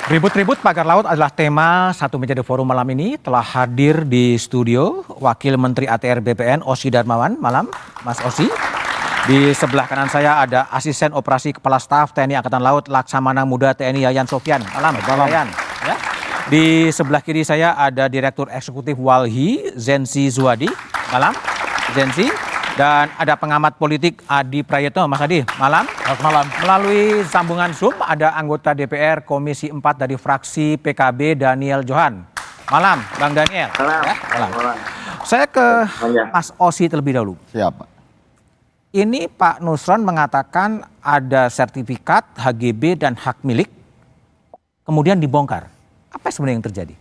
Ribut-ribut pagar laut adalah tema satu meja The Forum malam ini. Telah hadir di studio Wakil Menteri ATR BPN Osy Darmawan. Malam, Mas Osy. Di sebelah kanan saya ada Asisten Operasi Kepala Staf TNI Angkatan Laut Laksamana Muda TNI Yayan Sofyan. Malam, Yayan. Ya. Di sebelah kiri saya ada Direktur Eksekutif Walhi Zensi Zuwadi. Malam, Zensi. Dan ada pengamat politik Adi Prayitno. Mas Adi, malam. Selamat malam. Melalui sambungan Zoom ada anggota DPR Komisi 4 dari fraksi PKB Daniel Johan. Malam, Bang Daniel. Malam. Ya, malam. Saya ke Mas Osy terlebih dahulu. Siapa? Ini Pak Nusron mengatakan ada sertifikat HGB dan hak milik, kemudian dibongkar. Apa sebenarnya yang terjadi?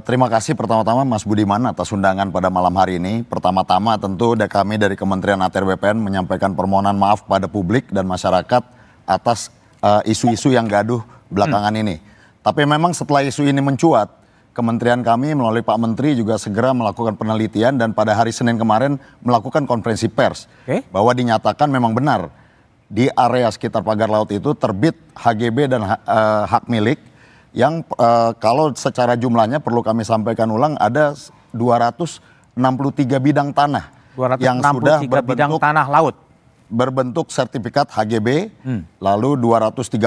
Terima kasih pertama-tama Mas Budiman atas undangan pada malam hari ini. Pertama-tama tentu kami dari Kementerian ATR BPN menyampaikan permohonan maaf pada publik dan masyarakat atas isu-isu yang gaduh belakangan ini. Tapi memang setelah isu ini mencuat, Kementerian kami melalui Pak Menteri juga segera melakukan penelitian dan pada hari Senin kemarin melakukan konferensi pers. Bahwa dinyatakan memang benar di area sekitar pagar laut itu terbit HGB dan hak milik yang kalau secara jumlahnya perlu kami sampaikan ulang ada 263 bidang tanah 263 yang sudah bidang tanah laut berbentuk sertifikat HGB, lalu 234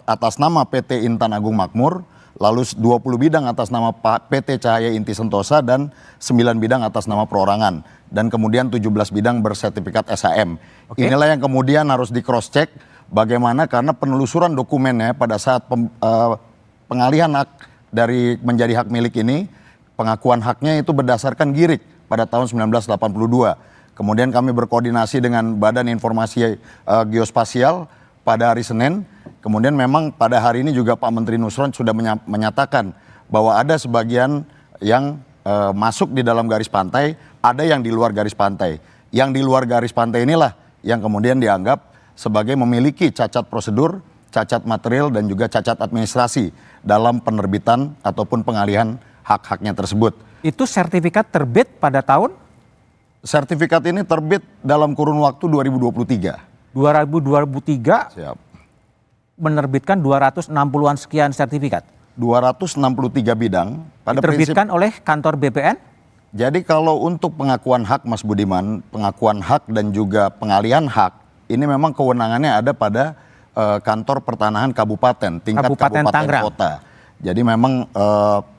atas nama PT Intan Agung Makmur, lalu 20 bidang atas nama PT Cahaya Inti Sentosa dan 9 bidang atas nama perorangan dan kemudian 17 bidang bersertifikat SHM. Inilah yang kemudian harus di cross check bagaimana karena penelusuran dokumennya pada saat pengalihan hak dari menjadi hak milik ini, pengakuan haknya itu berdasarkan GIRIK pada tahun 1982. Kemudian kami berkoordinasi dengan Badan Informasi Geospasial pada hari Senin. Kemudian memang pada hari ini juga Pak Menteri Nusron sudah menyatakan bahwa ada sebagian yang masuk di dalam garis pantai, ada yang di luar garis pantai. Yang di luar garis pantai inilah yang kemudian dianggap sebagai memiliki cacat prosedur, cacat material dan juga cacat administrasi dalam penerbitan ataupun pengalihan hak-haknya tersebut. Itu sertifikat terbit pada tahun? Sertifikat ini terbit dalam kurun waktu 2023. 2003 Siap. Menerbitkan 260-an sekian sertifikat? 263 bidang. Diterbitkan oleh kantor BPN? Jadi kalau untuk pengakuan hak Mas Budiman, pengakuan hak dan juga pengalihan hak, ini memang kewenangannya ada pada kantor pertanahan kabupaten, tingkat kabupaten Tangerang. kota. Jadi memang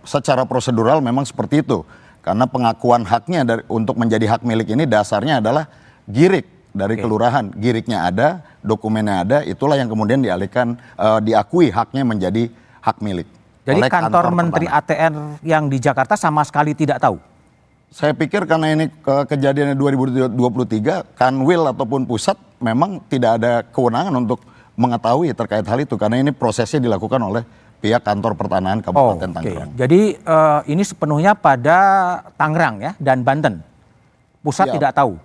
secara prosedural memang seperti itu. Karena pengakuan haknya untuk menjadi hak milik ini dasarnya adalah GIRIK dari kelurahan. GIRIKnya ada, dokumennya ada, itulah yang kemudian dialihkan, diakui haknya menjadi hak milik. Jadi kantor Menteri ATR yang di Jakarta sama sekali tidak tahu? Saya pikir karena ini kejadiannya 2023, Kanwil ataupun pusat memang tidak ada kewenangan untuk mengetahui terkait hal itu karena ini prosesnya dilakukan oleh pihak kantor pertanahan Kabupaten Tangerang. Jadi ini sepenuhnya pada Tangerang ya dan Banten. Pusat tidak tahu.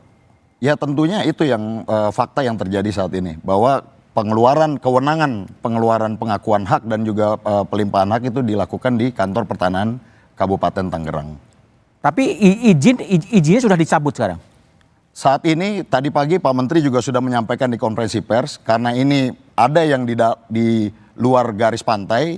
Ya tentunya itu yang fakta yang terjadi saat ini bahwa pengeluaran pengakuan hak dan juga pelimpahan hak itu dilakukan di kantor pertanahan Kabupaten Tangerang. Tapi izinnya sudah dicabut sekarang? Saat ini tadi pagi Pak Menteri juga sudah menyampaikan di konferensi pers karena ini ada yang di luar garis pantai,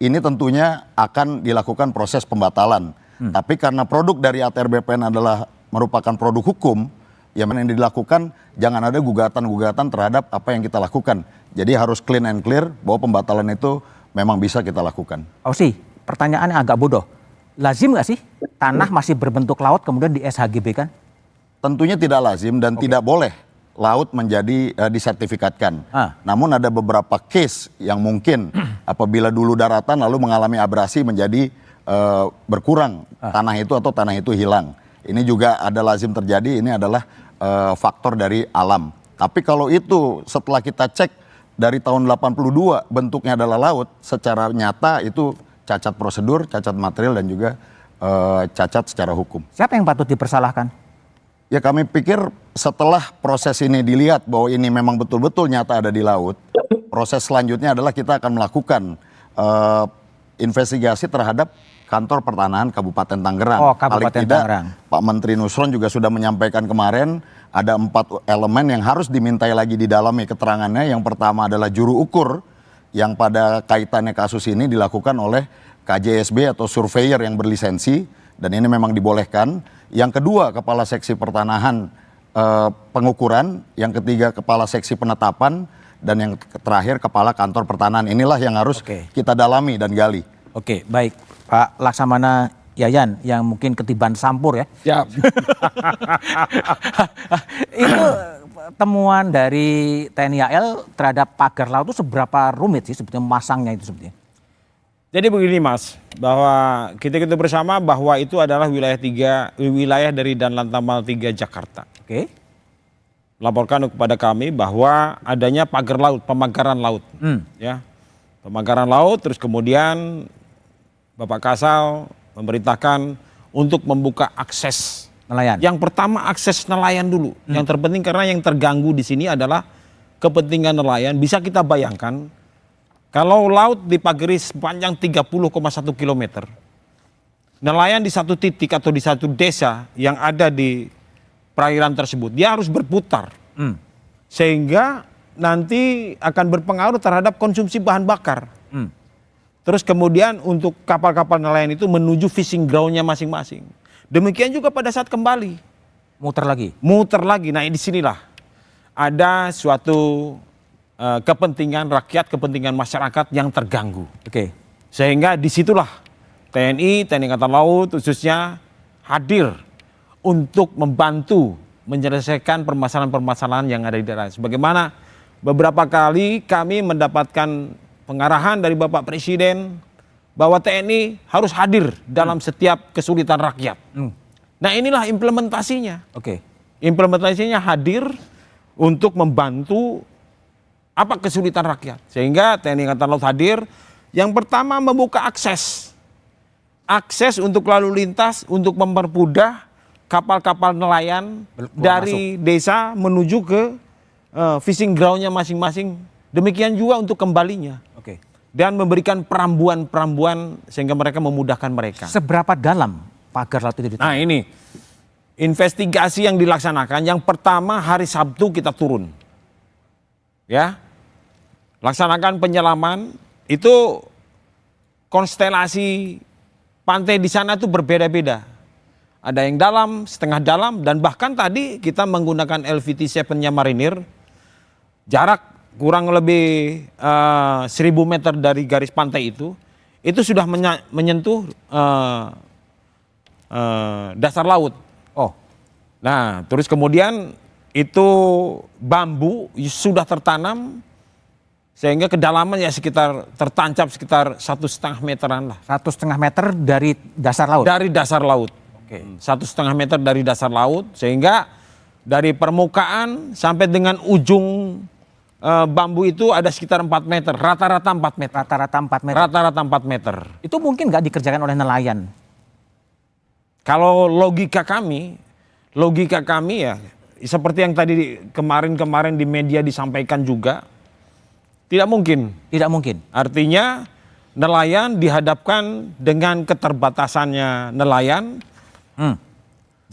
ini tentunya akan dilakukan proses pembatalan. Tapi karena produk dari ATR BPN adalah merupakan produk hukum, yang dilakukan jangan ada gugatan-gugatan terhadap apa yang kita lakukan. Jadi harus clean and clear bahwa pembatalan itu memang bisa kita lakukan. Osy, pertanyaannya agak bodoh. Lazim nggak sih tanah masih berbentuk laut kemudian di SHGB kan? Tentunya tidak lazim dan tidak boleh laut menjadi disertifikatkan. Namun ada beberapa case yang mungkin apabila dulu daratan lalu mengalami abrasi menjadi berkurang tanah itu atau tanah itu hilang. Ini juga ada lazim terjadi, ini adalah faktor dari alam. Tapi kalau itu setelah kita cek dari tahun 82 bentuknya adalah laut, secara nyata itu cacat prosedur, cacat material dan juga cacat secara hukum. Siapa yang patut dipersalahkan? Ya kami pikir setelah proses ini dilihat bahwa ini memang betul-betul nyata ada di laut, proses selanjutnya adalah kita akan melakukan investigasi terhadap kantor pertanahan Kabupaten Tangerang. Kabupaten Tangerang. Pak Menteri Nusron juga sudah menyampaikan kemarin ada 4 elemen yang harus dimintai lagi didalami keterangannya. Yang pertama adalah juru ukur yang pada kaitannya kasus ini dilakukan oleh KJSB atau surveyor yang berlisensi, dan ini memang dibolehkan. Yang kedua, kepala seksi pertanahan pengukuran, yang ketiga kepala seksi penetapan, dan yang terakhir kepala kantor pertanahan. Inilah yang harus kita dalami dan gali. Oke, baik Pak Laksamana Yayan yang mungkin ketiban sampur ya. Ya, Itu temuan dari TNI AL terhadap pagar laut itu seberapa rumit sih sebetulnya memasangnya itu sebetulnya? jadi begini Mas, bahwa kita bersama bahwa itu adalah wilayah dari Danlantamal 3 Jakarta. Oke. Laporkan kepada kami bahwa adanya pagar laut, pemagaran laut. Ya. Pemagaran laut, terus kemudian Bapak Kasal memerintahkan untuk membuka akses Nelayan. Yang pertama akses nelayan dulu. Yang terpenting karena yang terganggu di sini adalah kepentingan nelayan. Bisa kita bayangkan kalau laut dipagari sepanjang 30,1 km. Nelayan di satu titik atau di satu desa yang ada di perairan tersebut, dia harus berputar. Sehingga nanti akan berpengaruh terhadap konsumsi bahan bakar. Terus kemudian untuk kapal-kapal nelayan itu menuju fishing ground-nya masing-masing. Demikian juga pada saat kembali. Muter lagi. Nah disinilah ada suatu kepentingan rakyat, kepentingan masyarakat yang terganggu. Oke. Sehingga disitulah TNI Angkatan Laut khususnya hadir untuk membantu menyelesaikan permasalahan-permasalahan yang ada di daerah. Sebagaimana beberapa kali kami mendapatkan pengarahan dari Bapak Presiden bahwa TNI harus hadir dalam setiap kesulitan rakyat. Nah inilah implementasinya. Oke. Implementasinya hadir untuk membantu apa kesulitan rakyat. Sehingga TNI Angkatan Laut hadir. Yang pertama membuka akses. Akses untuk lalu lintas untuk mempermudah kapal-kapal nelayan dari desa menuju ke fishing ground-nya masing-masing. Demikian juga untuk kembalinya. Oke. Dan memberikan perambuan-perambuan sehingga mereka memudahkan mereka. Seberapa dalam pagar laut itu? Nah ini investigasi yang dilaksanakan. Yang pertama hari Sabtu kita turun. Ya. Laksanakan penyelaman. Itu konstelasi pantai di sana itu berbeda-beda. Ada yang dalam, setengah dalam, dan bahkan tadi kita menggunakan LVT-7-nya Marinir. Jarak kurang lebih 1000 meter dari garis pantai itu sudah menyentuh dasar laut. Oh. Nah, terus kemudian itu bambu sudah tertanam sehingga kedalaman ya sekitar tertancap sekitar 1,5 meteran lah. 1,5 meter dari dasar laut? Dari dasar laut. Oke. 1,5 meter dari dasar laut, sehingga dari permukaan sampai dengan ujung bambu itu ada sekitar 4 meter, rata-rata 4 meter. Rata-rata 4 meter. Rata-rata 4 meter. Itu mungkin nggak dikerjakan oleh nelayan? Kalau logika kami ya seperti yang tadi kemarin di media disampaikan juga, tidak mungkin. Tidak mungkin. Artinya nelayan dihadapkan dengan keterbatasannya nelayan.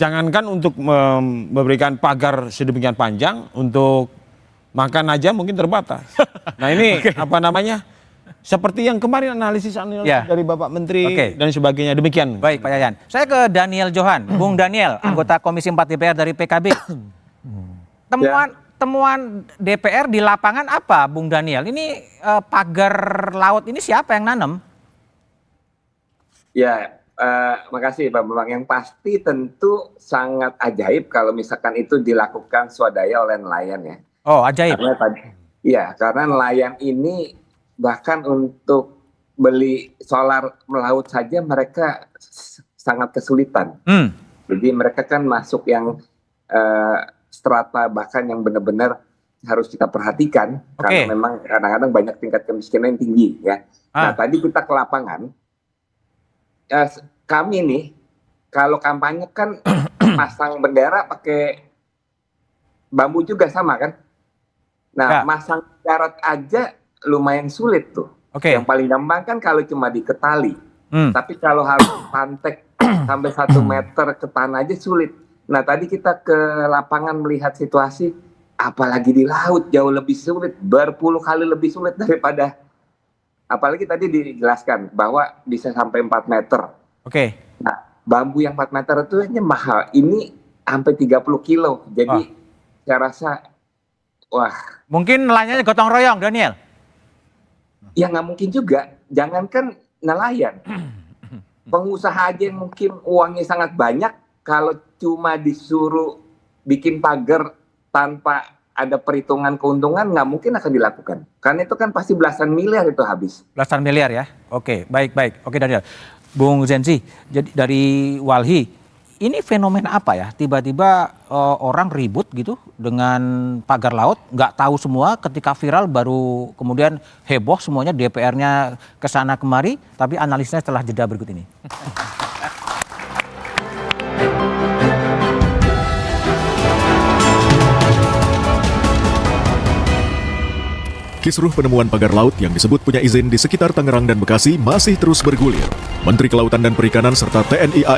Jangankan untuk memberikan pagar sedemikian panjang, untuk makan aja mungkin terbatas. Nah ini apa namanya? Seperti yang kemarin analisis dari Bapak Menteri dan sebagainya, demikian. Baik Pak Yayan. Saya ke Daniel Johan. Bung Daniel, anggota Komisi 4 DPR dari PKB. Temuan DPR di lapangan apa Bung Daniel? Ini pagar laut ini siapa yang nanam? Ya, makasih Pak Bambang. Yang pasti tentu sangat ajaib kalau misalkan itu dilakukan swadaya oleh nelayan ya. Oh, ajaib. Karena nelayan ini bahkan untuk beli solar melaut saja mereka sangat kesulitan. Jadi mereka kan masuk yang strata bahkan yang benar-benar harus kita perhatikan karena memang kadang-kadang banyak tingkat kemiskinan yang tinggi ya. Nah tadi kita ke lapangan, kami nih kalau kampanye kan pasang bendera pakai bambu juga sama kan. Nah masang darat aja lumayan sulit tuh. Yang paling gampang kan kalau cuma diketali. Tapi kalau harus pantek sampai 1 meter ke tanah aja sulit. Nah tadi kita ke lapangan melihat situasi, apalagi di laut jauh lebih sulit, berpuluh kali lebih sulit daripada apalagi tadi dijelaskan bahwa bisa sampai 4 meter. Oke. Nah, bambu yang 4 meter itu hanya mahal. Ini sampai 30 kilo. Jadi saya rasa, wah. Mungkin nelayannya gotong royong, Daniel. Ya nggak mungkin juga. Jangankan nelayan. Pengusaha aja yang mungkin uangnya sangat banyak, kalau cuma disuruh bikin pagar tanpa ada perhitungan keuntungan, nggak mungkin akan dilakukan. Karena itu kan pasti belasan miliar itu habis. Belasan miliar ya. Oke, baik. Oke, Daniel. Bung Zenzi, jadi dari Walhi, ini fenomena apa ya? Tiba-tiba orang ribut gitu dengan pagar laut, nggak tahu semua, ketika viral baru kemudian heboh semuanya, DPR-nya kesana kemari, tapi analisnya setelah jeda berikut ini. Kisruh penemuan pagar laut yang disebut punya izin di sekitar Tangerang dan Bekasi masih terus bergulir. Menteri Kelautan dan Perikanan serta TNI AL